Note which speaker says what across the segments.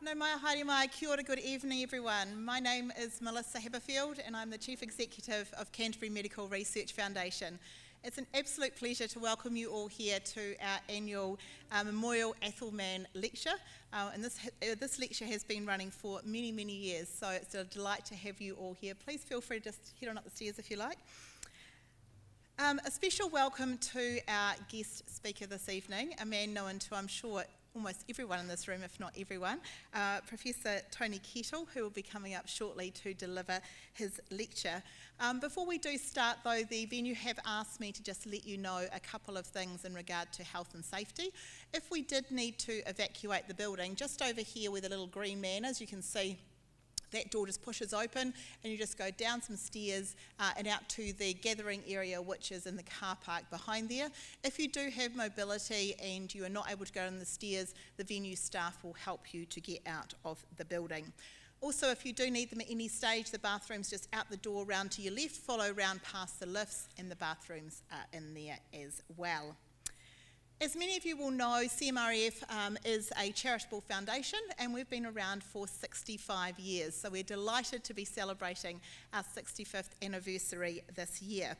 Speaker 1: No mai haere mai, kia ora, good evening everyone. My name is Melissa Haberfield and I'm the Chief Executive of Canterbury Medical Research Foundation. It's an absolute pleasure to welcome you all here to our annual Memorial Athol Mann lecture. And this lecture has been running for many, many years, so it's a delight to have you all here. Please feel free to just head on up the stairs if you like. A special welcome to our guest speaker this evening, a man known to, I'm sure, almost everyone in this room, if not everyone, Professor Tony Kettle, who will be coming up shortly to deliver his lecture. Before we do start though, the venue have asked me to just let you know a couple of things in regard to health and safety. If we did need to evacuate the building, just over here where the little green man is, you can see that door just pushes open and you just go down some stairs and out to the gathering area, which is in the car park behind there. If you do have mobility and you are not able to go down the stairs, the venue staff will help you to get out of the building. Also, if you do need them at any stage, the bathroom's just out the door round to your left, follow round past the lifts, and the bathrooms are in there as well. As many of you will know, CMRF is a charitable foundation and we've been around for 65 years, so we're delighted to be celebrating our 65th anniversary this year.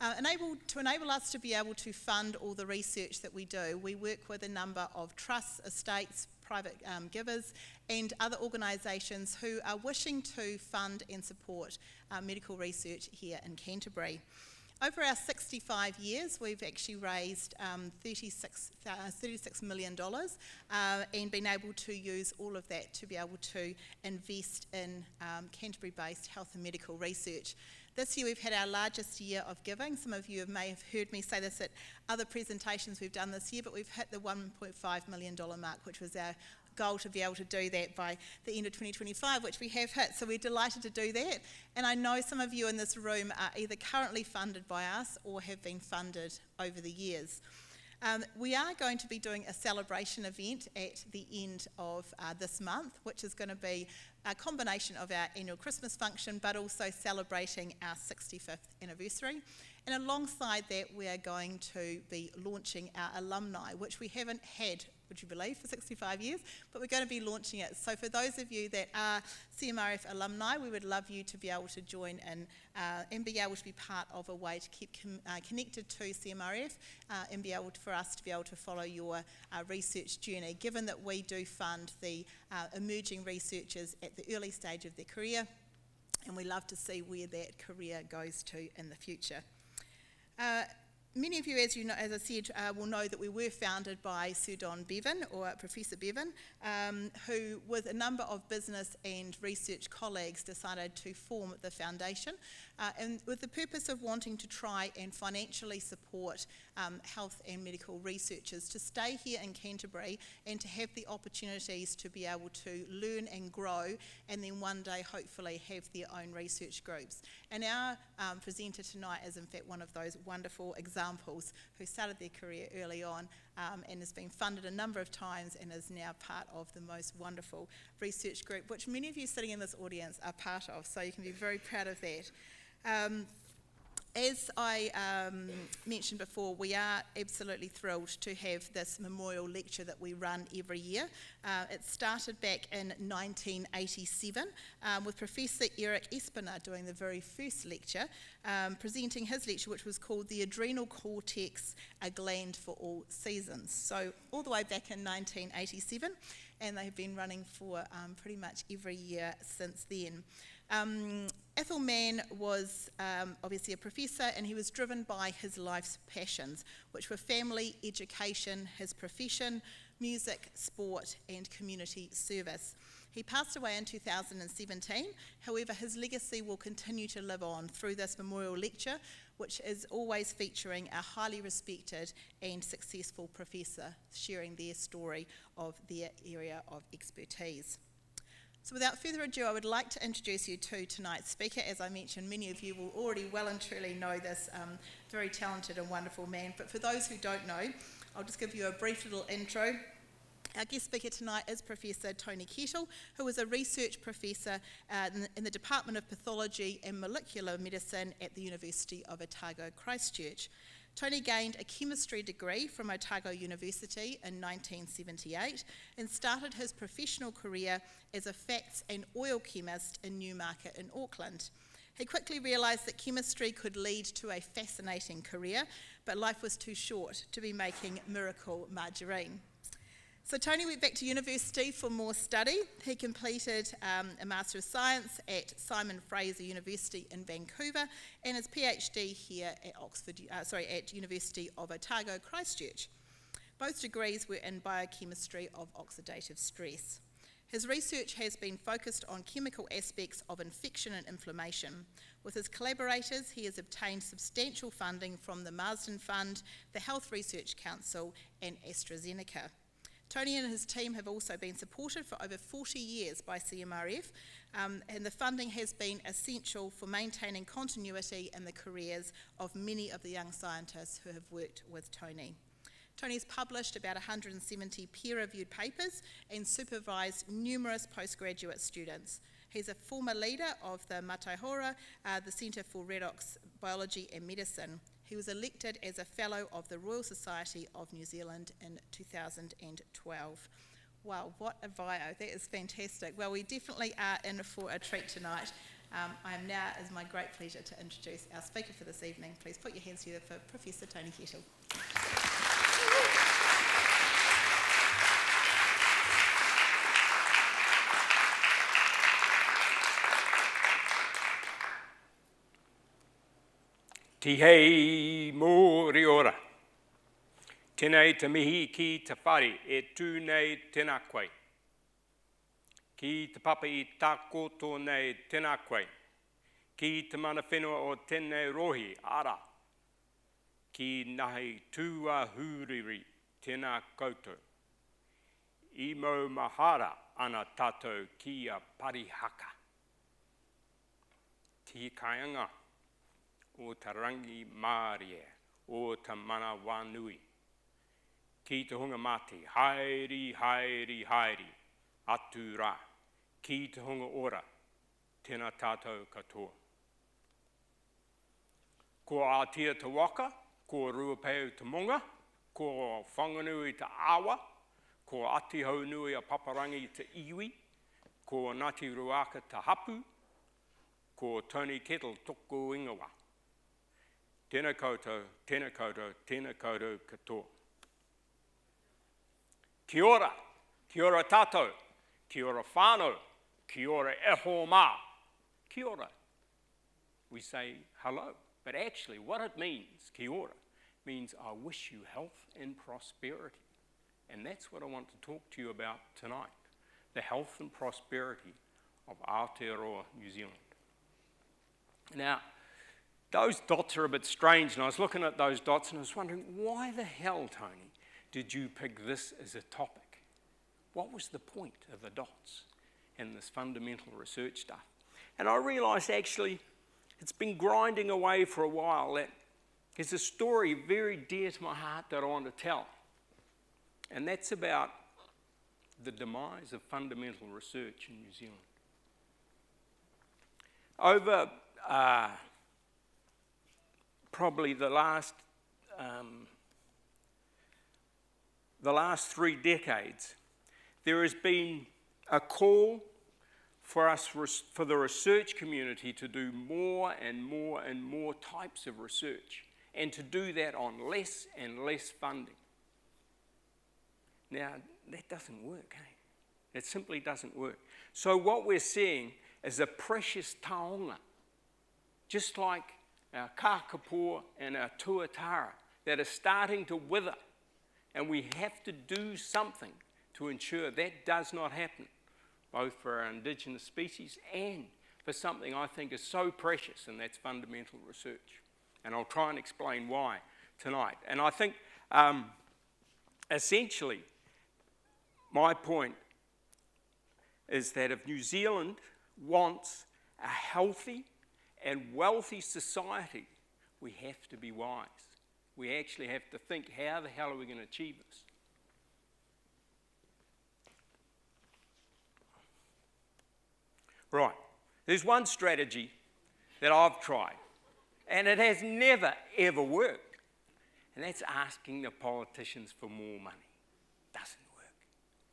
Speaker 1: To enable us to be able to fund all the research that we do, we work with a number of trusts, estates, private givers and other organisations who are wishing to fund and support medical research here in Canterbury. Over our 65 years, we've actually raised $36 million and been able to use all of that to be able to invest in Canterbury-based health and medical research. This year we've had our largest year of giving. Some of you may have heard me say this at other presentations we've done this year, but we've hit the $1.5 million mark, which was our goal to be able to do that by the end of 2025, which we have hit, so we're delighted to do that. And I know some of you in this room are either currently funded by us or have been funded over the years. We are going to be doing a celebration event at the end of this month, which is going to be a combination of our annual Christmas function, but also celebrating our 65th anniversary. And alongside that, we are going to be launching our alumni, which we haven't had, would you believe, for 65 years, but we're going to be launching it. So for those of you that are CMRF alumni, we would love you to be able to join in and be able to be part of a way to keep connected to CMRF and be able for us to be able to follow your research journey, given that we do fund the emerging researchers at the early stage of their career, and we love to see where that career goes to in the future. Many of you, as you know, as I said, will know that we were founded by Sir Don Bevan, or Professor Bevan, who, with a number of business and research colleagues, decided to form the foundation, and with the purpose of wanting to try and financially support health and medical researchers to stay here in Canterbury and to have the opportunities to be able to learn and grow, and then one day hopefully have their own research groups. And our presenter tonight is in fact one of those wonderful examples who started their career early on and has been funded a number of times and is now part of the most wonderful research group, which many of you sitting in this audience are part of, so you can be very proud of that. As I mentioned before, we are absolutely thrilled to have this memorial lecture that we run every year. It started back in 1987 with Professor Eric Espiner doing the very first lecture, presenting his lecture, which was called The Adrenal Cortex, a Gland for All Seasons. So all the way back in 1987, and they have been running for pretty much every year since then. Athol Mann was obviously a professor, and he was driven by his life's passions, which were family, education, his profession, music, sport, and community service. He passed away in 2017, however his legacy will continue to live on through this memorial lecture, which is always featuring a highly respected and successful professor sharing their story of their area of expertise. So without further ado, I would like to introduce you to tonight's speaker. As I mentioned, many of you will already well and truly know this very talented and wonderful man, but for those who don't know, I'll just give you a brief little intro. Our guest speaker tonight is Professor Tony Kettle, who is a research professor in the Department of Pathology and Molecular Medicine at the University of Otago, Christchurch. Tony gained a chemistry degree from Otago University in 1978 and started his professional career as a fats and oil chemist in Newmarket in Auckland. He quickly realised that chemistry could lead to a fascinating career, but life was too short to be making miracle margarine. So Tony went back to university for more study. He completed a Master of Science at Simon Fraser University in Vancouver and his PhD here at at University of Otago, Christchurch. Both degrees were in biochemistry of oxidative stress. His research has been focused on chemical aspects of infection and inflammation. With his collaborators, he has obtained substantial funding from the Marsden Fund, the Health Research Council, and AstraZeneca. Tony and his team have also been supported for over 40 years by CMRF, and the funding has been essential for maintaining continuity in the careers of many of the young scientists who have worked with Tony. Tony's published about 170 peer-reviewed papers and supervised numerous postgraduate students. He's a former leader of the Mātai Hāora, the Centre for Redox Biology and Medicine. He was elected as a Fellow of the Royal Society of New Zealand in 2012. Wow, what a bio. That is fantastic. Well, we definitely are in for a treat tonight. It is my great pleasure to introduce our speaker for this evening. Please put your hands together for Professor Tony Kettle.
Speaker 2: Tihei mō ora. Tēnei te mihi ki te whare e tūnei tēnā koe. Ki te papa I tā koto nei tēnā koe. Ki te mana whenua o tēnei rohi ara. Ki nahi tūa huriri tēnā koutou. I mau mahara ana tātou ki a parihaka. Tihi kaianga. O ta rangi mārie, o ta mana wānui. Ki te hunga mati, haere, haere, haere, atu rā. Ki te hunga ora, tēnā tātou katoa. Ko ātia te waka, ko ruapeu te monga, ko whanganui te awa, ko ati haunui a paparangi te iwi, ko Ngāti Ruaka te hapu, ko Tony Kettle toko ingawa. Tēnā koutou, tēnā koutou, tēnā koutou katoa. Kia ora tātou, kia ora whānau, kia ora eho mā, kia ora. We say hello, but actually what it means, kia ora, means I wish you health and prosperity. And that's what I want to talk to you about tonight, the health and prosperity of Aotearoa New Zealand. Now, those dots are a bit strange, and I was looking at those dots and I was wondering, why the hell, Tony, did you pick this as a topic? What was the point of the dots and this fundamental research stuff? And I realised actually it's been grinding away for a while. That there's a story very dear to my heart that I want to tell, and that's about the demise of fundamental research in New Zealand. Over probably the last 3 decades, there has been a call for us, for the research community, to do more and more and more types of research, and to do that on less and less funding. Now, that doesn't work, eh? It simply doesn't work. So what we're seeing is a precious taonga, just like our kākapo and our tuatara, that are starting to wither, and we have to do something to ensure that does not happen, both for our indigenous species and for something I think is so precious, and that's fundamental research. And I'll try and explain why tonight. And I think essentially my point is that if New Zealand wants a healthy and wealthy society, we have to be wise. We actually have to think, how the hell are we going to achieve this? Right, there's one strategy that I've tried, and it has never, ever worked. And that's asking the politicians for more money. Doesn't work.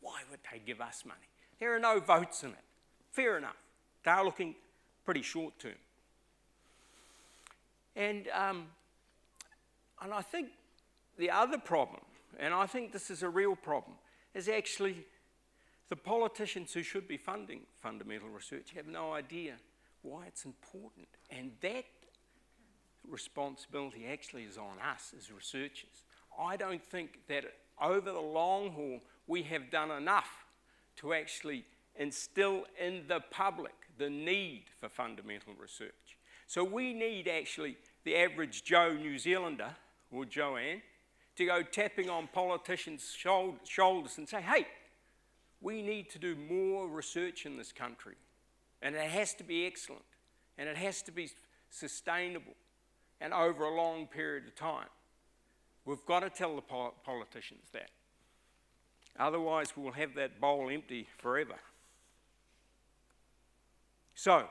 Speaker 2: Why would they give us money? There are no votes in it. Fair enough. They're looking pretty short term. And I think the other problem, and I think this is a real problem, is actually the politicians who should be funding fundamental research have no idea why it's important. And that responsibility actually is on us as researchers. I don't think that over the long haul we have done enough to actually instill in the public the need for fundamental research. So we need actually the average Joe New Zealander, or Joanne, to go tapping on politicians' shoulders and say, hey, we need to do more research in this country. And it has to be excellent. And it has to be sustainable and over a long period of time. We've got to tell the politicians that. Otherwise, we'll have that bowl empty forever. So,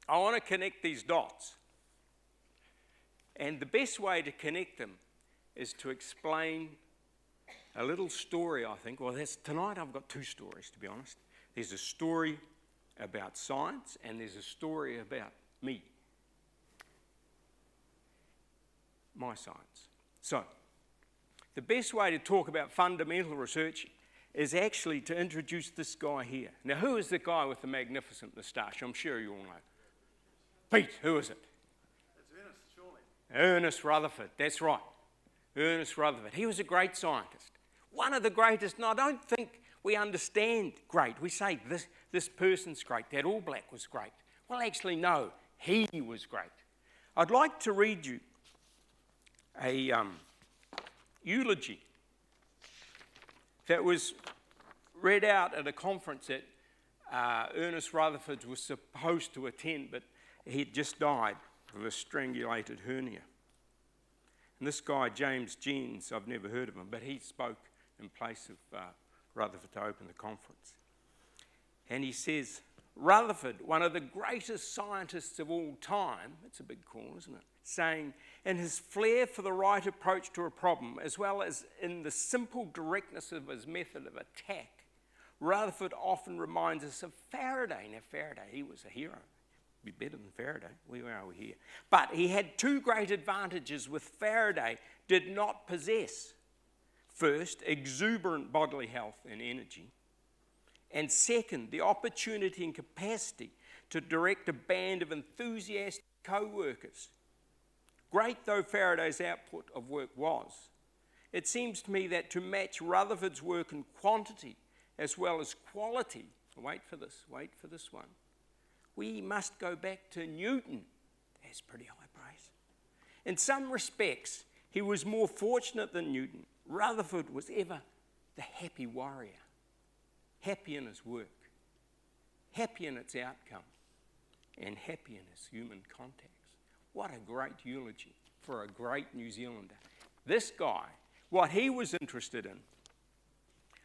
Speaker 2: I want to connect these dots. And the best way to connect them is to explain a little story, I think. Well, tonight I've got two stories, to be honest. There's a story about science, and there's a story about me. My science. So, the best way to talk about fundamental research is actually to introduce this guy here. Now, who is the guy with the magnificent moustache? I'm sure you all know. Pete, who is it?
Speaker 3: It's Ernest, surely.
Speaker 2: Ernest Rutherford, that's right. Ernest Rutherford. He was a great scientist. One of the greatest, and I don't think we understand great. We say this person's great, that All Black was great. Well, actually, no, he was great. I'd like to read you a eulogy that was read out at a conference that Ernest Rutherford was supposed to attend, but he'd just died of a strangulated hernia. And this guy, James Jeans, I've never heard of him, but he spoke in place of Rutherford to open the conference. And he says, Rutherford, one of the greatest scientists of all time, it's a big call, isn't it? Saying, in his flair for the right approach to a problem, as well as in the simple directness of his method of attack, Rutherford often reminds us of Faraday. Now, Faraday, he was a hero. Be better than Faraday. We are over here. But he had two great advantages which Faraday did not possess. First, exuberant bodily health and energy. And second, the opportunity and capacity to direct a band of enthusiastic co-workers. Great though Faraday's output of work was, it seems to me that to match Rutherford's work in quantity as well as quality, wait for this one, we must go back to Newton. That's pretty high praise. In some respects, he was more fortunate than Newton. Rutherford was ever the happy warrior, happy in his work, happy in its outcome, and happy in his human contacts. What a great eulogy for a great New Zealander. This guy, what he was interested in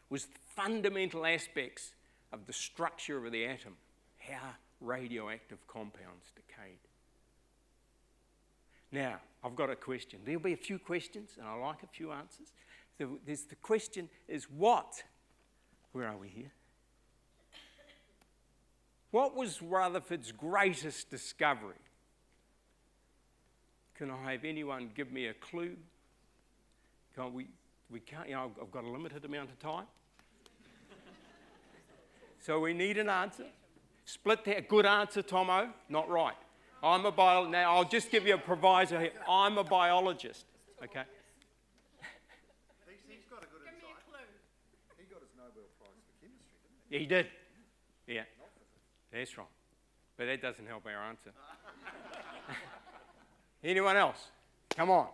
Speaker 2: was fundamental aspects of the structure of the atom, how radioactive compounds decayed. Now, I've got a question. There'll be a few questions, and I like a few answers. The question is what? Where are we here? What was Rutherford's greatest discovery? Can I have anyone give me a clue? We can't, I've got a limited amount of time. So we need an answer. Split that. Good answer, Tomo. Not right. Now, I'll just give you a proviso here. I'm a biologist. Okay?
Speaker 3: He's got a good insight. Give me a clue. He got his Nobel Prize for chemistry, didn't he?
Speaker 2: He did. Yeah. That's right. But that doesn't help our answer. Anyone else? Come on.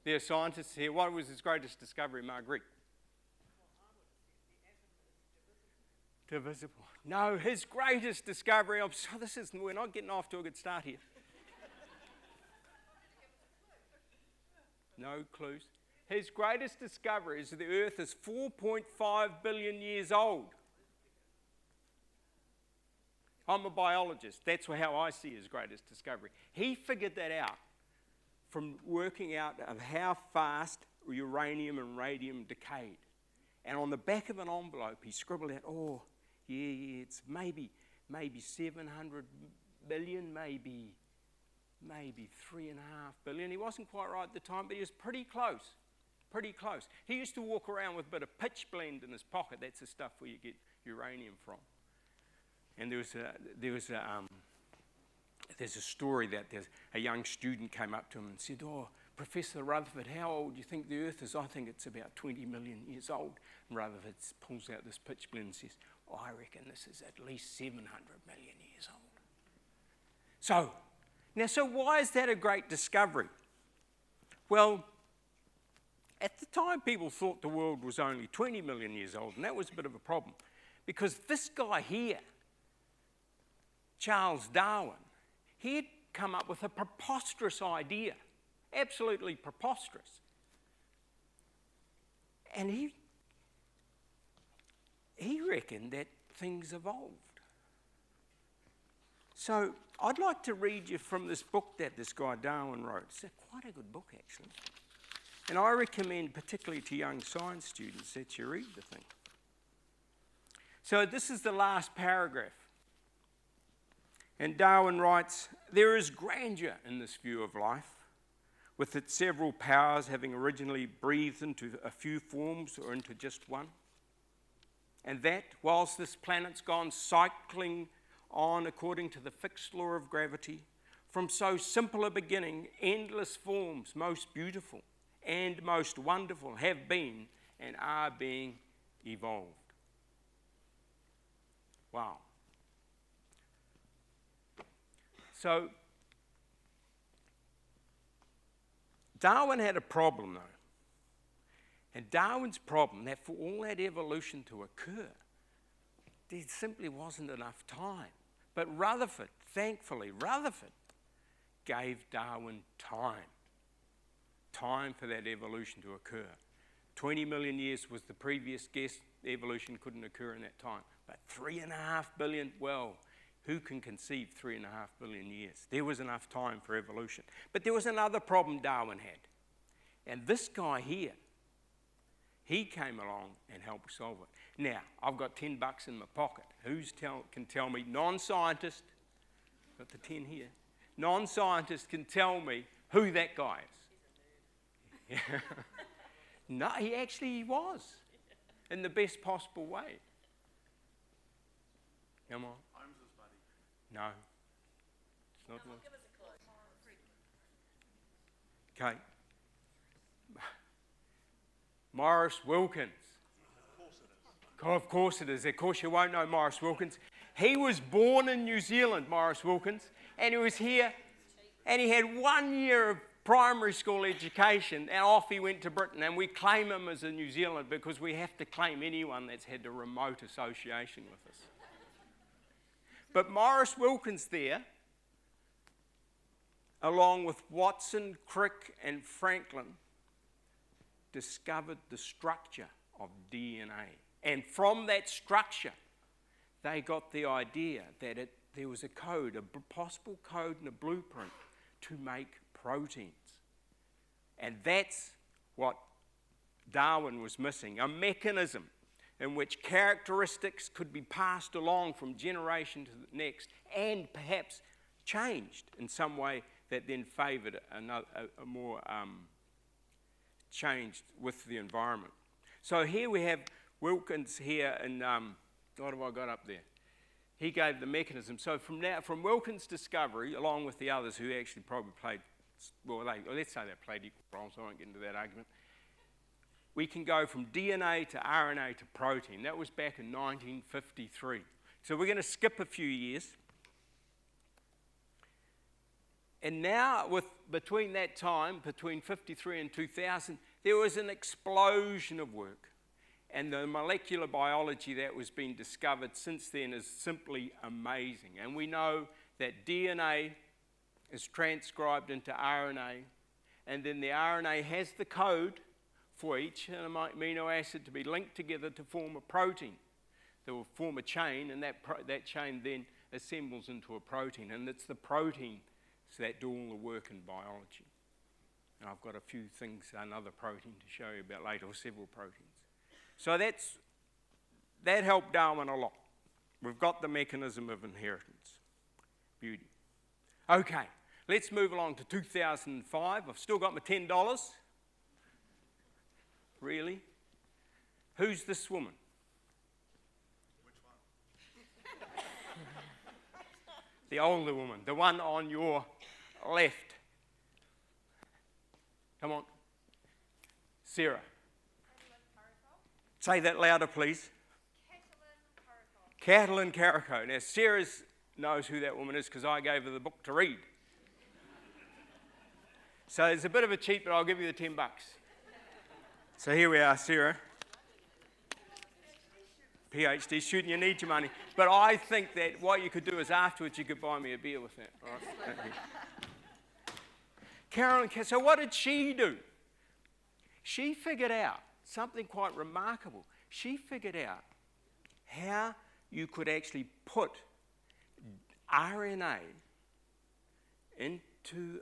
Speaker 2: There are scientists here. What was his greatest discovery, Marguerite? Divisible. No, his greatest discovery, we're not getting off to a good start here. No clues. His greatest discovery is that the Earth is 4.5 billion years old. I'm a biologist. That's how I see his greatest discovery. He figured that out from working out of how fast uranium and radium decayed. And on the back of an envelope, he scribbled out, oh, yeah, it's maybe 700 billion, maybe 3.5 billion. He wasn't quite right at the time, but he was pretty close. He used to walk around with a bit of pitch blende in his pocket. That's the stuff where you get uranium from. And there's a story that a young student came up to him and said, oh, Professor Rutherford, how old do you think the Earth is? I think it's about 20 million years old. And Rutherford pulls out this pitch blende and says, oh, I reckon this is at least 700 million years old. So why is that a great discovery? Well, at the time, people thought the world was only 20 million years old, and that was a bit of a problem. Because this guy here, Charles Darwin, he had come up with a preposterous idea, absolutely preposterous. And he reckoned that things evolved. So I'd like to read you from this book that this guy Darwin wrote. It's quite a good book, actually. And I recommend, particularly to young science students, that you read the thing. So this is the last paragraph. And Darwin writes, there is grandeur in this view of life, with its several powers having originally breathed into a few forms or into just one. And that, whilst this planet's gone cycling on according to the fixed law of gravity, from so simple a beginning, endless forms, most beautiful and most wonderful, have been and are being evolved. Wow. So, Darwin had a problem, though. And Darwin's problem, that for all that evolution to occur, there simply wasn't enough time. But Rutherford, thankfully, gave Darwin time for that evolution to occur. 20 million years was the previous guess. Evolution couldn't occur in that time. But 3.5 billion, well, who can conceive 3.5 billion years? There was enough time for evolution. But there was another problem Darwin had. And this guy here, he came along and helped solve it. Now, I've got $10 in my pocket. Can tell me, non-scientist, got the 10 here, non-scientist can tell me who that guy is. No, he was, in the best possible way. Come on.
Speaker 3: Holmes's buddy.
Speaker 2: No. It's not one. Okay. Maurice Wilkins. Of course it is. Of course you won't know Maurice Wilkins. He was born in New Zealand, Maurice Wilkins, and he was here, and he had 1 year of primary school education, and off he went to Britain. And we claim him as a New Zealander because we have to claim anyone that's had a remote association with us. But Maurice Wilkins there, along with Watson, Crick, and Franklin, discovered the structure of DNA. And from that structure, they got the idea that there was a code, a possible code and a blueprint to make proteins. And that's what Darwin was missing, a mechanism in which characteristics could be passed along from generation to the next and perhaps changed in some way that then favoured a more changed with the environment. So here we have Wilkins here, and what have I got up there? He gave the mechanism. So from Wilkins' discovery, along with the others who actually probably played, let's say they played equal roles, so I won't get into that argument, we can go from DNA to RNA to protein. That was back in 1953. So we're going to skip a few years. And now, between that time, between 53 and 2000, there was an explosion of work. And the molecular biology that was being discovered since then is simply amazing. And we know that DNA is transcribed into RNA, and then the RNA has the code for each amino acid to be linked together to form a protein. They will form a chain, and that chain then assembles into a protein. And it's the proteins that do all the work in biology. And I've got a few things, another protein to show you about later, or several proteins. So that helped Darwin a lot. We've got the mechanism of inheritance. Beauty. Okay, let's move along to 2005. I've still got my $10. Really? Who's this woman?
Speaker 3: Which one?
Speaker 2: The older woman, the one on your left. Come on. Sarah. Say that louder, please. Kettle and Carico. Now, Sarah knows who that woman is because I gave her the book to read. So it's a bit of a cheat, but I'll give you the $10. So here we are, Sarah. PhD student, you need your money. But I think that what you could do is afterwards you could buy me a beer with that. All right? Carolyn, so what did she do? She figured out something quite remarkable. She figured out how you could actually put RNA into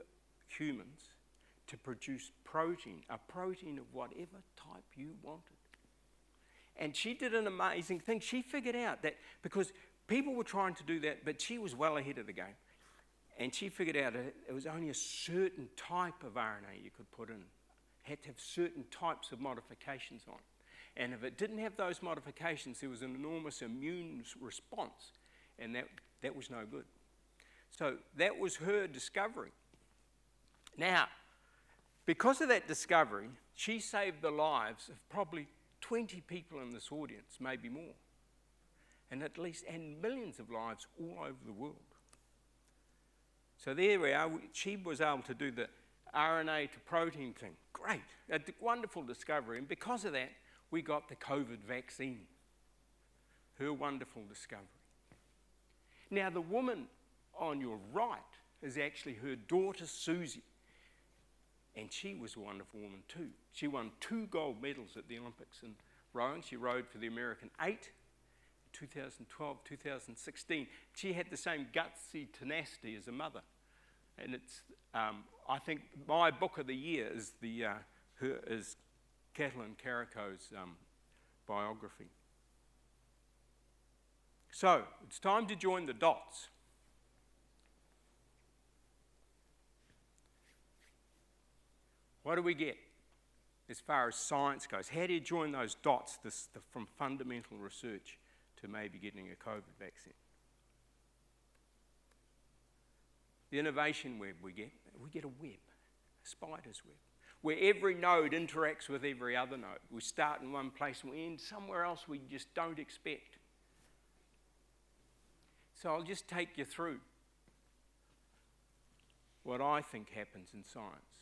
Speaker 2: humans to produce protein, a protein of whatever type you wanted. And she did an amazing thing. She figured out that because people were trying to do that, but she was well ahead of the game. And she figured out that it was only a certain type of RNA you could put in. It had to have certain types of modifications on. And if it didn't have those modifications, there was an enormous immune response. And that was no good. So that was her discovery. Now, because of that discovery, she saved the lives of probably 20 people in this audience, maybe more. And millions of lives all over the world. So there we are. She was able to do the RNA to protein thing. Great. A wonderful discovery. And because of that, we got the COVID vaccine. Her wonderful discovery. Now, the woman on your right is actually her daughter, Susie. And she was a wonderful woman too. She won 2 gold medals at the Olympics in rowing. She rowed for the American 8, 2012, 2016. She had the same gutsy tenacity as her mother. And it's, I think my book of the year is Kettle and Carico's biography. So, it's time to join the dots. What do we get as far as science goes? How do you join those dots from fundamental research to maybe getting a COVID vaccine? The innovation web we get a web, a spider's web, where every node interacts with every other node. We start in one place and we end somewhere else we just don't expect. So I'll just take you through what I think happens in science.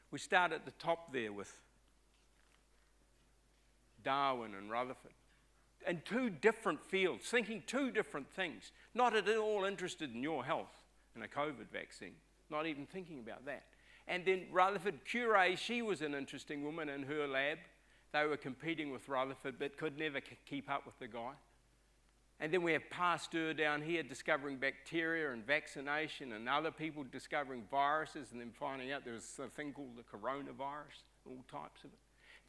Speaker 2: We start at the top there with Darwin and Rutherford. In 2 different fields, thinking 2 different things, not at all interested in your health and a COVID vaccine, not even thinking about that. And then Rutherford Curie, she was an interesting woman in her lab. They were competing with Rutherford, but could never keep up with the guy. And then we have Pasteur down here discovering bacteria and vaccination, and other people discovering viruses and then finding out there was a thing called the coronavirus, all types of it.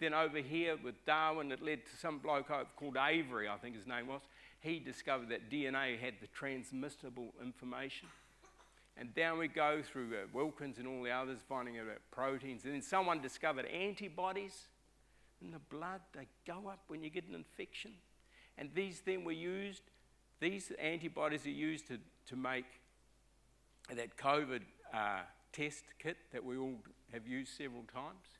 Speaker 2: Then over here with Darwin, it led to some bloke called Avery, I think his name was. He discovered that DNA had the transmissible information. And down we go through Wilkins and all the others finding out about proteins. And then someone discovered antibodies in the blood. They go up when you get an infection. And these then were used, these antibodies are used to make that COVID test kit that we all have used several times.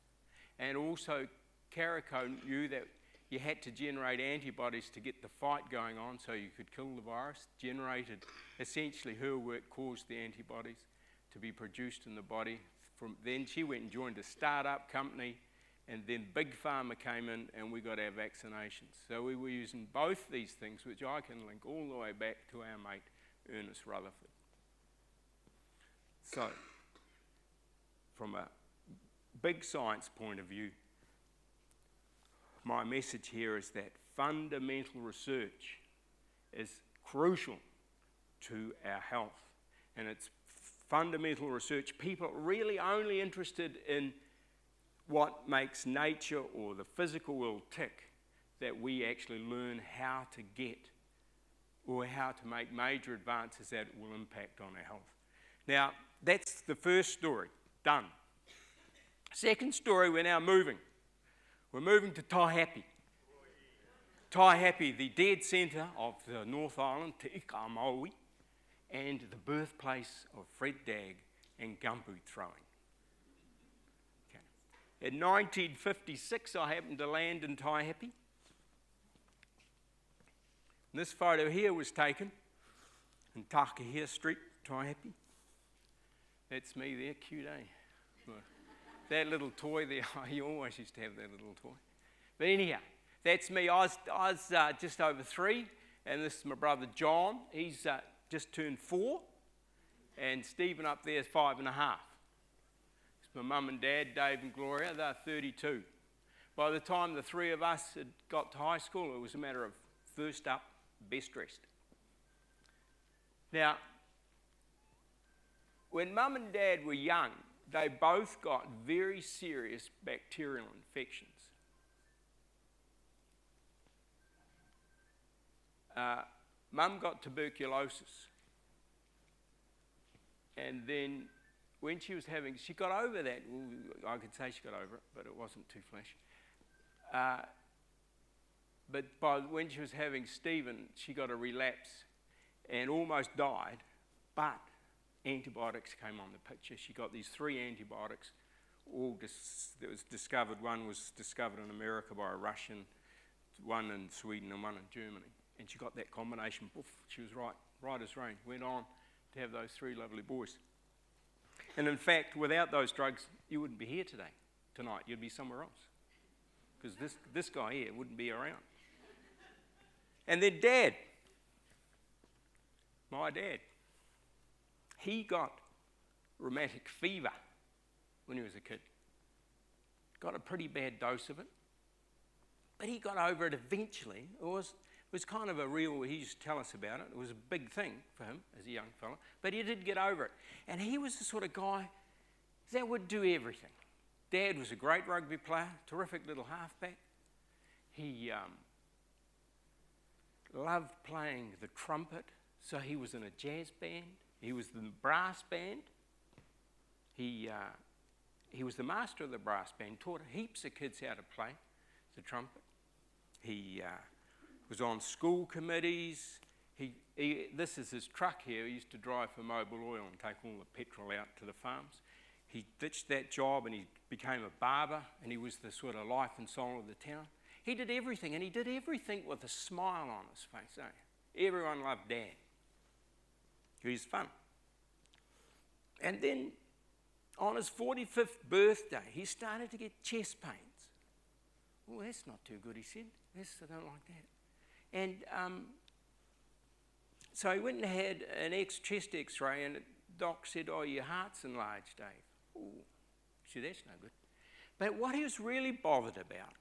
Speaker 2: And also Carico knew that you had to generate antibodies to get the fight going on so you could kill the virus. Generated, essentially her work caused the antibodies to be produced in the body. Then she went and joined a start-up company, and then Big Pharma came in and we got our vaccinations. So we were using both these things, which I can link all the way back to our mate Ernest Rutherford. So, from a big science point of view, my message here is that fundamental research is crucial to our health, and it's fundamental research, people really only interested in what makes nature or the physical world tick, that we actually learn how to get or how to make major advances that will impact on our health. Now, that's the first story, done. Second story, we're now moving. We're moving to Taihape. Taihape, the dead centre of the North Island, Te Ika Maui, and the birthplace of Fred Dagg and gumboot throwing. Okay. In 1956, I happened to land in Taihape. This photo here was taken in Takahia Street, Taihape. That's me there, cute, eh? Well, that little toy there, you always used to have that little toy. But anyhow, that's me. I was just over 3, and this is my brother John. He's just turned 4, and Stephen up there is 5 and a half. It's my mum and dad, Dave and Gloria. They're 32. By the time the 3 of us had got to high school, it was a matter of first up, best dressed. Now, when mum and dad were young, they both got very serious bacterial infections. Mum got tuberculosis. And then when she got over that. I could say she got over it, but it wasn't too flash. But when she was having Stephen, she got a relapse and almost died, but antibiotics came on the picture. She got these 3 antibiotics, that was discovered. One was discovered in America by a Russian, one in Sweden and one in Germany. And she got that combination, poof, she was right as rain. Went on to have those 3 lovely boys. And in fact, without those drugs, you wouldn't be here tonight. You'd be somewhere else. Because this guy here wouldn't be around. And then Dad, my dad, he got rheumatic fever when he was a kid. Got a pretty bad dose of it. But he got over it eventually. It was kind of he used to tell us about it. It was a big thing for him as a young fella. But he did get over it. And he was the sort of guy that would do everything. Dad was a great rugby player, terrific little halfback. He loved playing the trumpet, so he was in a jazz band. He was in the brass band. He was the master of the brass band, taught heaps of kids how to play the trumpet. He was on school committees. This is his truck here. He used to drive for Mobil Oil and take all the petrol out to the farms. He ditched that job and he became a barber, and he was the sort of life and soul of the town. He did everything, and he did everything with a smile on his face, eh? Everyone loved Dad. He was fun. And then on his 45th birthday, he started to get chest pains. Oh, that's not too good, he said. I don't like that. And so he went and had an chest x-ray, and the doc said, oh, your heart's enlarged, Dave. Oh, see, that's no good. But what he was really bothered about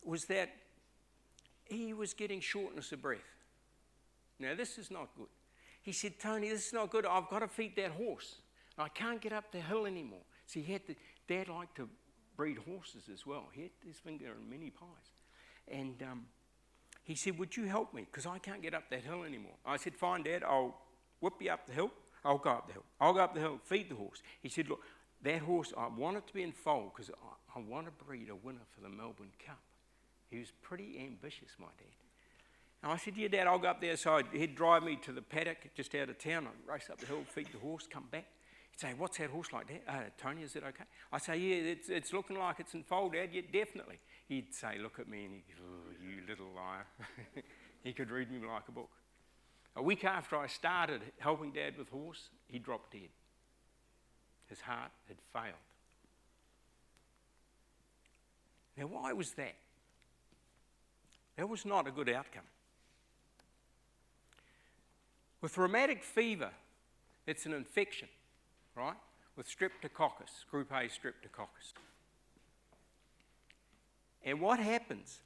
Speaker 2: was that he was getting shortness of breath. Now, this is not good. He said, Tony, this is not good. I've got to feed that horse. I can't get up the hill anymore. So Dad liked to breed horses as well. He had his finger in many pies. And he said, would you help me? Because I can't get up that hill anymore. I said, fine, Dad, I'll whip you up the hill. I'll go up the hill. I'll go up the hill, feed the horse. He said, look, that horse, I want it to be in foal because I want to breed a winner for the Melbourne Cup. He was pretty ambitious, my dad. And I said, yeah, Dad, I'll go up there. So he'd drive me to the paddock just out of town. I'd race up the hill, feed the horse, come back. He'd say, what's that horse like, Dad? Tony, is it okay? I say, yeah, it's looking like it's in foal, Dad. Yeah, definitely. He'd say, look at me, and he'd go, oh, you little liar. He could read me like a book. A week after I started helping Dad with horse, he dropped dead. His heart had failed. Now, why was that? That was not a good outcome. With rheumatic fever, it's an infection, right? With streptococcus, group A streptococcus. And what happens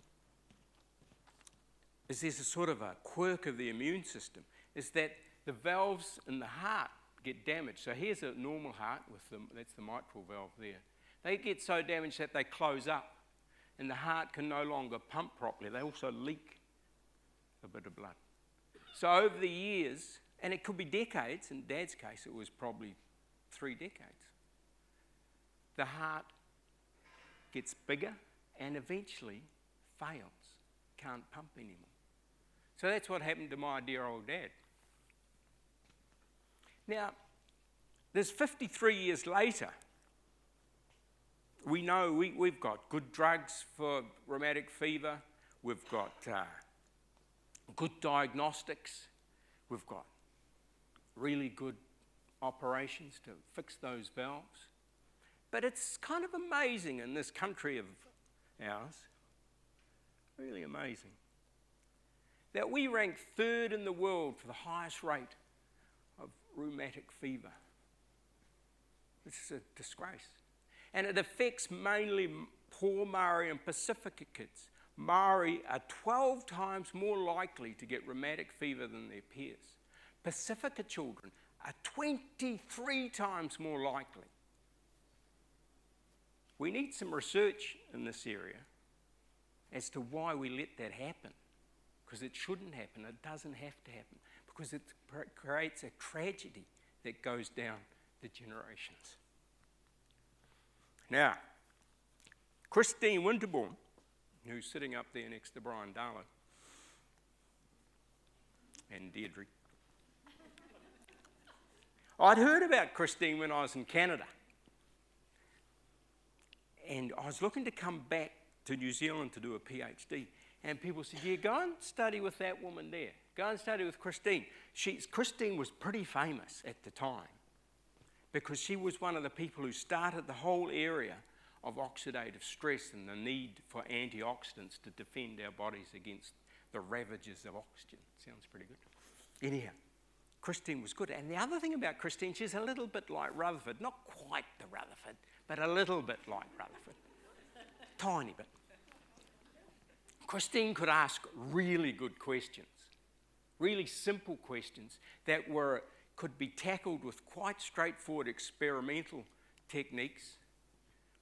Speaker 2: is there's a sort of a quirk of the immune system, is that the valves in the heart get damaged. So here's a normal heart that's the mitral valve there. They get so damaged that they close up and the heart can no longer pump properly. They also leak a bit of blood. So over the years, and it could be decades, in Dad's case it was probably 3 decades, the heart gets bigger and eventually fails, can't pump anymore. So that's what happened to my dear old Dad. Now, there's 53 years later, we know we've got good drugs for rheumatic fever, we've got good diagnostics, we've got really good operations to fix those valves. But it's kind of amazing in this country of ours, really amazing, that we rank 3rd in the world for the highest rate of rheumatic fever. This is a disgrace. And it affects mainly poor Maori and Pacifica kids. Maori are 12 times more likely to get rheumatic fever than their peers. Pacifica children are 23 times more likely. We need some research in this area as to why we let that happen, because it shouldn't happen, it doesn't have to happen, because it creates a tragedy that goes down the generations. Now, Christine Winterbourne, who's sitting up there next to Brian Darlow, and Deirdre. I'd heard about Christine when I was in Canada. And I was looking to come back to New Zealand to do a PhD. And people said, yeah, go and study with that woman there. Go and study with Christine. Christine was pretty famous at the time because she was one of the people who started the whole area of oxidative stress and the need for antioxidants to defend our bodies against the ravages of oxygen. Sounds pretty good. Anyhow, Christine was good. And the other thing about Christine, she's a little bit like Rutherford. Not quite the Rutherford, but a little bit like Rutherford. Tiny bit. Christine could ask really good questions, really simple questions that could be tackled with quite straightforward experimental techniques,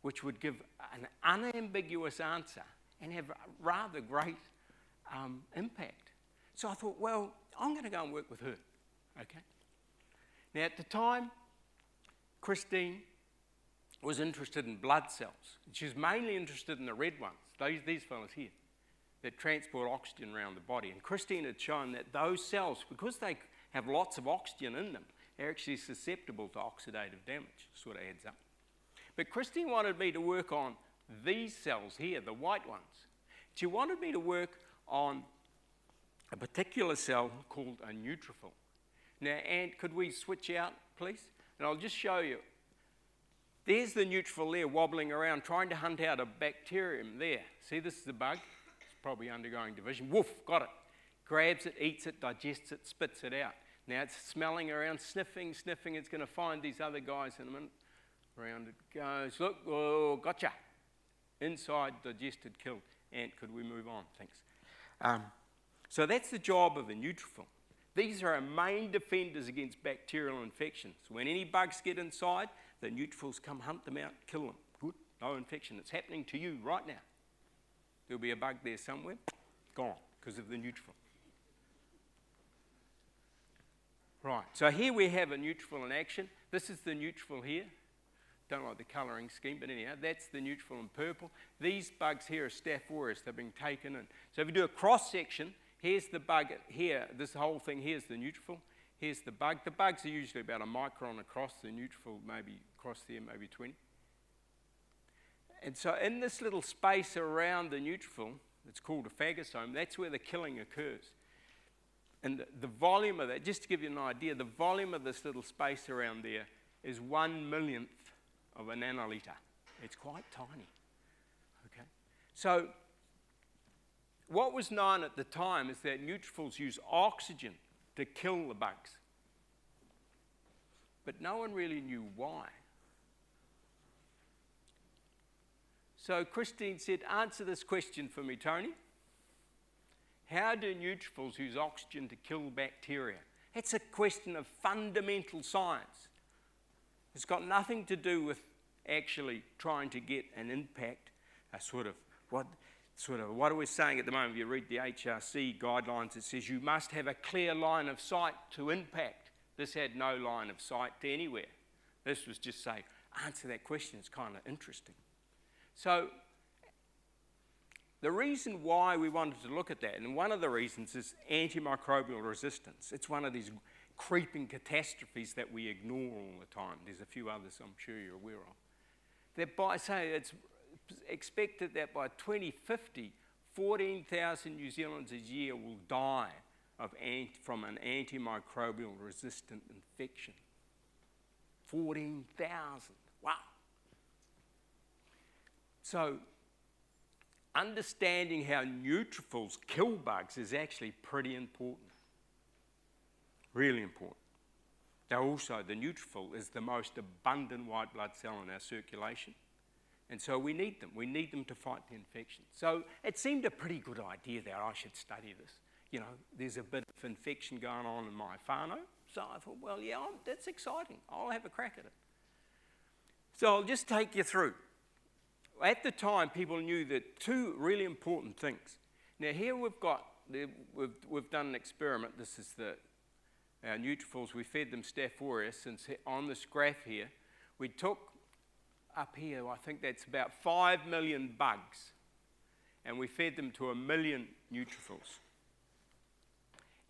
Speaker 2: which would give an unambiguous answer and have a rather great impact. So I thought, well, I'm going to go and work with her. Okay. Now, at the time, Christine was interested in blood cells. She was mainly interested in the red ones, these fellas here, that transport oxygen around the body. And Christine had shown that those cells, because they have lots of oxygen in them, they're actually susceptible to oxidative damage. Sort of adds up. But Christine wanted me to work on these cells here, the white ones. She wanted me to work on a particular cell called a neutrophil. Now, Ant, could we switch out, please? And I'll just show you. There's the neutrophil there wobbling around, trying to hunt out a bacterium there. See, this is the bug. It's probably undergoing division. Woof, got it. Grabs it, eats it, digests it, spits it out. Now it's smelling around, sniffing. It's going to find these other guys in a minute. Around it goes. Look, oh, gotcha. Inside, digested, killed. Ant, could we move on? Thanks. So that's the job of a neutrophil. These are our main defenders against bacterial infections. When any bugs get inside, the neutrophils come hunt them out, kill them. Good, no infection. It's happening to you right now. There'll be a bug there somewhere, gone, because of the neutrophil. Right, so here we have a neutrophil in action. This is the neutrophil here. Don't like the colouring scheme, but anyhow, that's the neutrophil in purple. These bugs here are Staph aureus. They're being taken in. So if you do a cross-section, here's the bug here. This whole thing here is the neutrophil. Here's the bug. The bugs are usually about a micron across. The neutrophil maybe across there, maybe 20. And so in this little space around the neutrophil, it's called a phagosome, that's where the killing occurs. And the volume of that, just to give you an idea, the volume of this little space around there is 1/1,000,000th of a nanoliter. It's quite tiny. Okay. So what was known at the time is that neutrophils use oxygen to kill the bugs. But no one really knew why. So Christine said, answer this question for me, Tony. How do neutrophils use oxygen to kill bacteria? It's a question of fundamental science. It's got nothing to do with actually trying to get an impact, what we're saying at the moment. If you read the HRC guidelines, it says you must have a clear line of sight to impact. This had no line of sight to anywhere. This was just say, answer that question. It's kind of interesting. So the reason why we wanted to look at that, and one of the reasons, is antimicrobial resistance. It's one of these creeping catastrophes that we ignore all the time. There's a few others I'm sure you're aware of. It's expected that by 2050, 14,000 New Zealanders a year will die from an antimicrobial resistant infection. 14,000. Wow. So understanding how neutrophils kill bugs is actually pretty important. Really important. Now also, the neutrophil is the most abundant white blood cell in our circulation. And so we need them. We need them to fight the infection. So it seemed a pretty good idea that I should study this. You know, there's a bit of infection going on in my whānau. So I thought, well, yeah, that's exciting. I'll have a crack at it. So I'll just take you through. At the time, people knew that two really important things. Now here we've done an experiment. This is our neutrophils. We fed them Staph aureus, and on this graph here, we took up here, I think that's about 5 million bugs, and we fed them to 1 million neutrophils.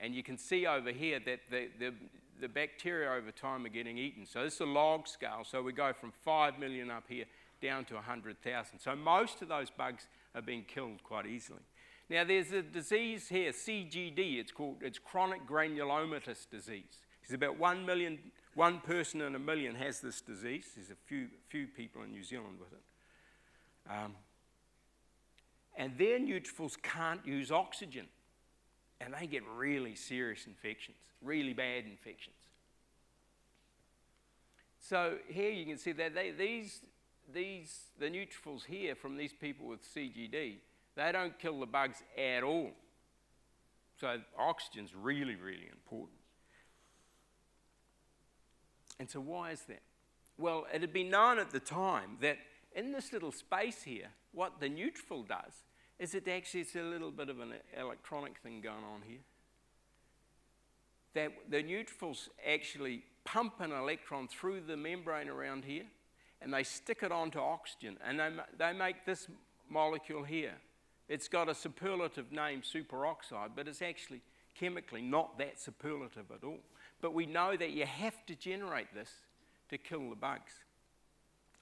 Speaker 2: And you can see over here that the bacteria over time are getting eaten. So this is a log scale, so we go from 5 million up here down to 100,000. So most of those bugs are being killed quite easily. Now there's a disease here, CGD, it's chronic granulomatous disease. There's about 1 person in 1 million has this disease. There's a few people in New Zealand with it. And their neutrophils can't use oxygen. And they get really serious infections, really bad infections. So here you can see that the neutrophils here from these people with CGD, they don't kill the bugs at all. So oxygen's really, really important. And so why is that? Well, it had been known at the time that in this little space here, what the neutrophil does is it's a little bit of an electronic thing going on here. That the neutrophils actually pump an electron through the membrane around here, and they stick it onto oxygen, and they make this molecule here. It's got a superlative name, superoxide, but it's actually chemically not that superlative at all. But we know that you have to generate this to kill the bugs.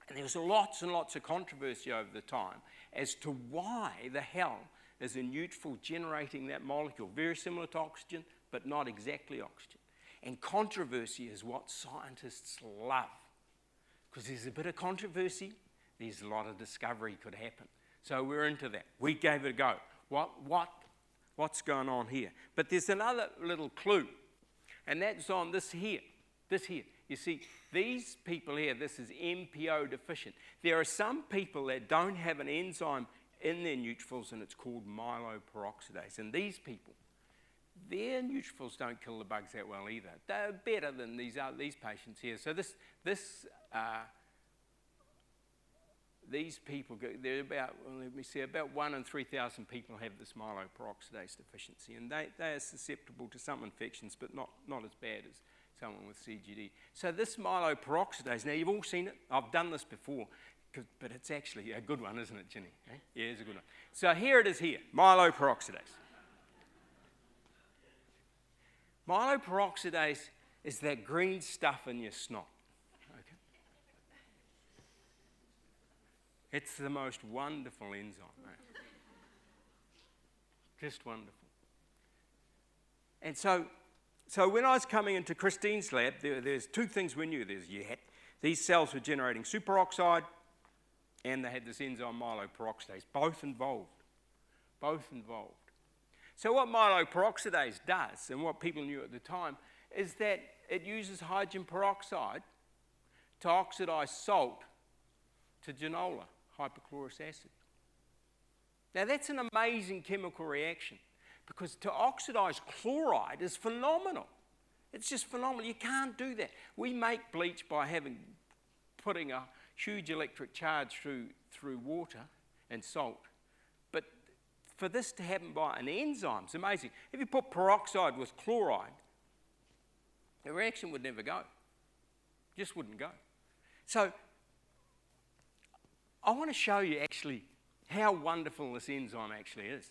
Speaker 2: And there was lots and lots of controversy over the time as to why the hell is a neutrophil generating that molecule, very similar to oxygen, but not exactly oxygen. And controversy is what scientists love. Because there's a bit of controversy, there's a lot of discovery could happen. So we're into that. We gave it a go. What's going on here? But there's another little clue, and that's on this here. You see, these people here, this is MPO deficient. There are some people that don't have an enzyme in their neutrophils, and it's called myeloperoxidase. And these people, their neutrophils don't kill the bugs that well either. They're better than these patients here. So these people, they're about 1 in 3,000 people have this myeloperoxidase deficiency, and they are susceptible to some infections, but not as bad as someone with CGD. So this myeloperoxidase, now you've all seen it. I've done this before, but it's actually a good one, isn't it, Ginny? Eh? Yeah, it's a good one. So here it is here, myeloperoxidase. Myeloperoxidase is that green stuff in your snot. Okay? It's the most wonderful enzyme. Right? Just wonderful. And so when I was coming into Christine's lab, there's two things we knew. These cells were generating superoxide, and they had this enzyme myeloperoxidase, both involved. So what myeloperoxidase does, and what people knew at the time, is that it uses hydrogen peroxide to oxidize salt to genola, hypochlorous acid. Now that's an amazing chemical reaction, because to oxidize chloride is phenomenal. It's just phenomenal. You can't do that. We make bleach by putting a huge electric charge through water and salt. But for this to happen by an enzyme, it's amazing. If you put peroxide with chloride, the reaction would never go. Just wouldn't go. So I want to show you actually how wonderful this enzyme actually is.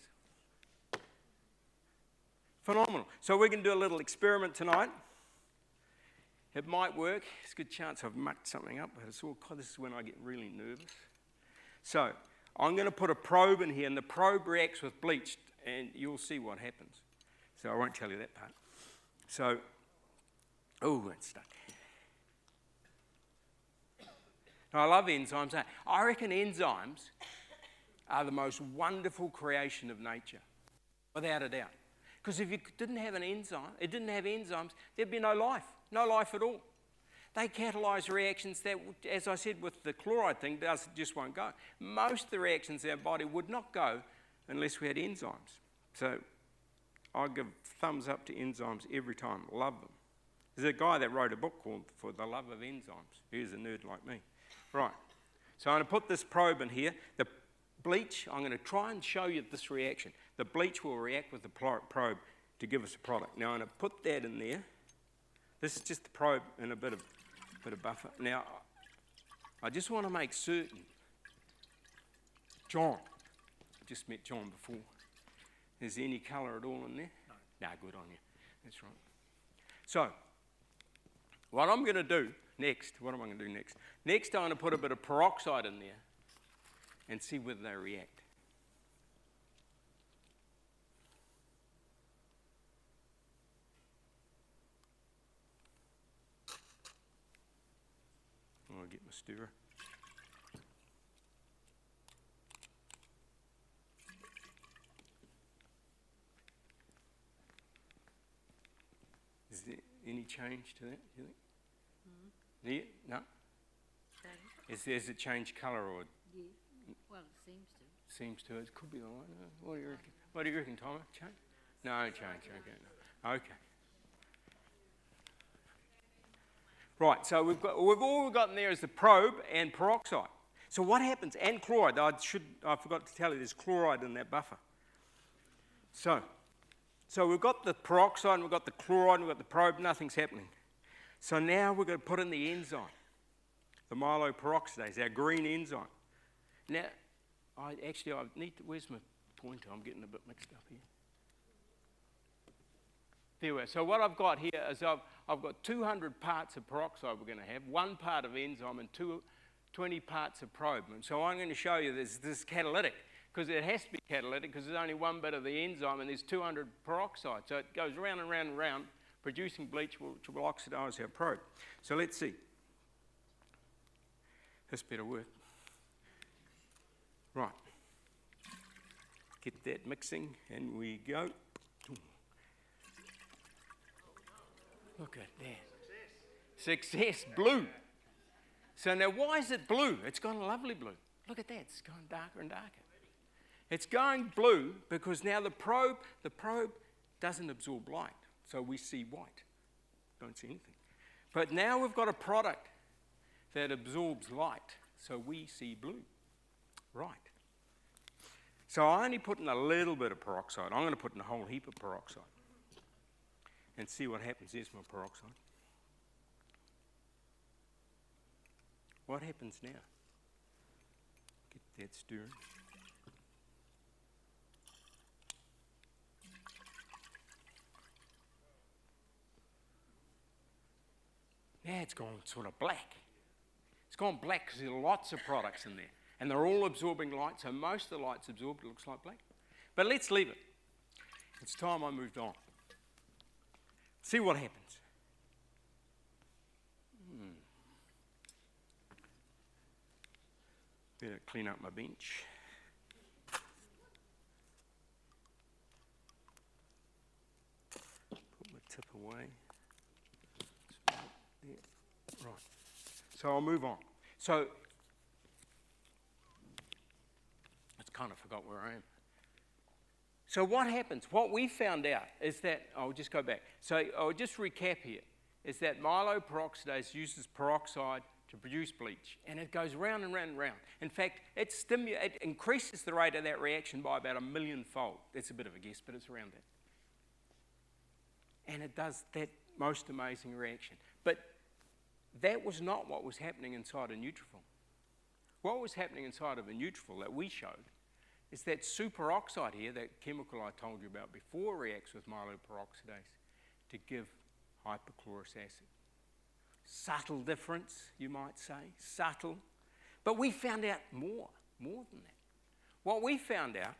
Speaker 2: Phenomenal. So we're going to do a little experiment tonight. It might work. There's a good chance I've mucked something up, but this is when I get really nervous. So I'm going to put a probe in here, and the probe reacts with bleach, and you'll see what happens. So I won't tell you that part. So, it's stuck. Now, I love enzymes. I reckon enzymes are the most wonderful creation of nature, without a doubt. Because if you didn't have enzymes, there'd be no life at all. They catalyse reactions that, as I said with the chloride thing, just won't go. Most of the reactions in our body would not go unless we had enzymes. So I give thumbs up to enzymes every time. Love them. There's a guy that wrote a book called For the Love of Enzymes. He's a nerd like me. Right. So I'm going to put this probe in here. The bleach, I'm going to try and show you this reaction. The bleach will react with the probe to give us a product. Now I'm going to put that in there. This is just the probe and a bit of buffer. Now, I just want to make certain. John, I just met John before. Is there any colour at all in there? No. Good on you. That's right. So, what I'm going to do next, Next, I'm going to put a bit of peroxide in there and see whether they react. I'll get my stirrer. Is there any change to that, do you think? Yeah? No? Has it changed colour or?
Speaker 4: Yeah. Well, it seems to.
Speaker 2: Seems to. It could be the light. What do you reckon? What do you reckon, Tom? Change? No, change. Okay. No. Okay. Right. So we've all we've got in there is the probe and peroxide. So what happens? And chloride. I forgot to tell you, there's chloride in that buffer. So we've got the peroxide, and we've got the chloride, and we've got the probe. Nothing's happening. So now we're going to put in the enzyme, the myeloperoxidase, our green enzyme. Now, I need to, where's my pointer? I'm getting a bit mixed up here. There we are. So what I've got here is I've got 200 parts of peroxide we're going to have, 1 part of enzyme and 20 parts of probe. And so I'm going to show you this catalytic, because it has to be catalytic because there's only 1 bit of the enzyme and there's 200 peroxide. So it goes round and round and round, producing bleach which will oxidise our probe. So let's see. This better work. Right. Get that mixing, and we go. Look at that. Success. Blue. So now why is it blue? It's gone a lovely blue. Look at that. It's going darker and darker. It's going blue because now the probe doesn't absorb light. So we see white. Don't see anything. But now we've got a product that absorbs light. So we see blue. Right. So I only put in a little bit of peroxide. I'm going to put in a whole heap of peroxide and see what happens. There's my peroxide. What happens now? Get that stirring. Now it's gone sort of black. It's gone black because there are lots of products in there. And they're all absorbing light, so most of the light's absorbed, it looks like black. But let's leave it. It's time I moved on. See what happens. Better clean up my bench. Put my tip away. Right. So I'll move on. So I kind of forgot where I am. So what happens? What we found out is that, I'll just go back. So I'll just recap here, is that myeloperoxidase uses peroxide to produce bleach, and it goes round and round and round. In fact, it increases the rate of that reaction by about 1,000,000-fold. That's a bit of a guess, but it's around that. And it does that most amazing reaction. But that was not what was happening inside a neutrophil. What was happening inside of a neutrophil that we showed is that superoxide here, that chemical I told you about before, reacts with myeloperoxidase to give hypochlorous acid. Subtle difference, you might say, subtle. But we found out more than that. What we found out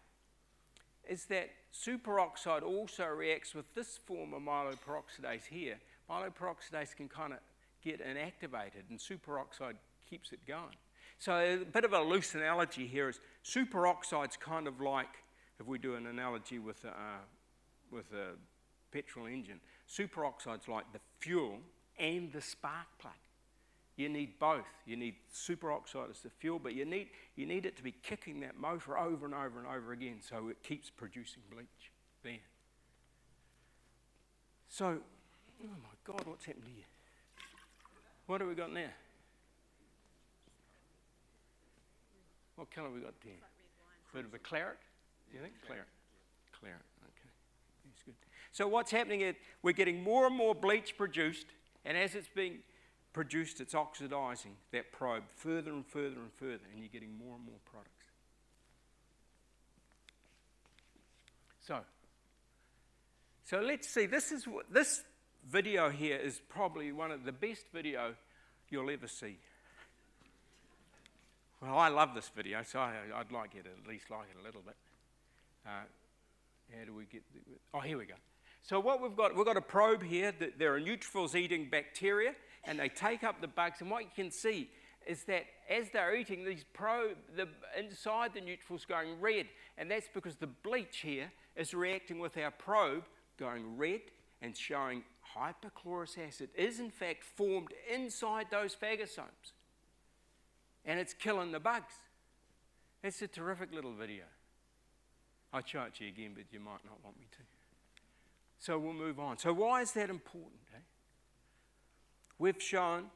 Speaker 2: is that superoxide also reacts with this form of myeloperoxidase here. Myeloperoxidase can kind of get inactivated, and superoxide keeps it going. So a bit of a loose analogy here is superoxide's kind of like, if we do an analogy with a petrol engine, superoxide's like the fuel and the spark plug. You need both. You need superoxide as the fuel, but you need it to be kicking that motor over and over and over again so it keeps producing bleach there. So, oh my God, what's happened here? What have we got now? What colour have we got there? Bit of a claret, you think? Claret, okay. That's good. So what's happening is we're getting more and more bleach produced, and as it's being produced, it's oxidising that probe further and further and further, and you're getting more and more products. So let's see, this video here is probably one of the best video you'll ever see. Well, I love this video, so I'd like you to at least like it a little bit. How do we get... here we go. So what we've got a probe here. That there are neutrophils eating bacteria, and they take up the bugs. And what you can see is that as they're eating these inside the neutrophils going red, and that's because the bleach here is reacting with our probe going red and showing hypochlorous acid is in fact formed inside those phagocytes. And it's killing the bugs. It's a terrific little video. I'd show it to you again, but you might not want me to. So we'll move on. So why is that important? We've shown,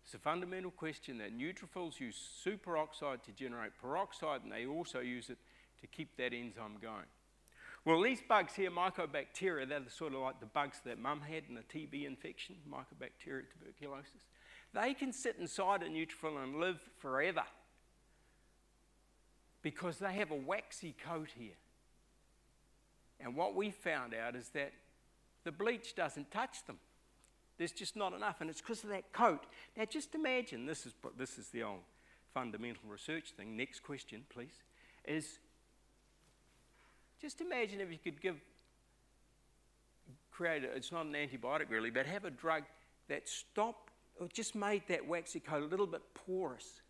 Speaker 2: it's a fundamental question, that neutrophils use superoxide to generate peroxide, and they also use it to keep that enzyme going. Well, these bugs here, mycobacteria, they're sort of like the bugs that Mum had in a TB infection, mycobacteria tuberculosis. They can sit inside a neutrophil and live forever because they have a waxy coat here. And what we found out is that the bleach doesn't touch them. There's just not enough, and it's because of that coat. Now just imagine, this is the old fundamental research thing, next question please, is just imagine if you could it's not an antibiotic really, but have a drug that stopped or just made that waxy coat a little bit porous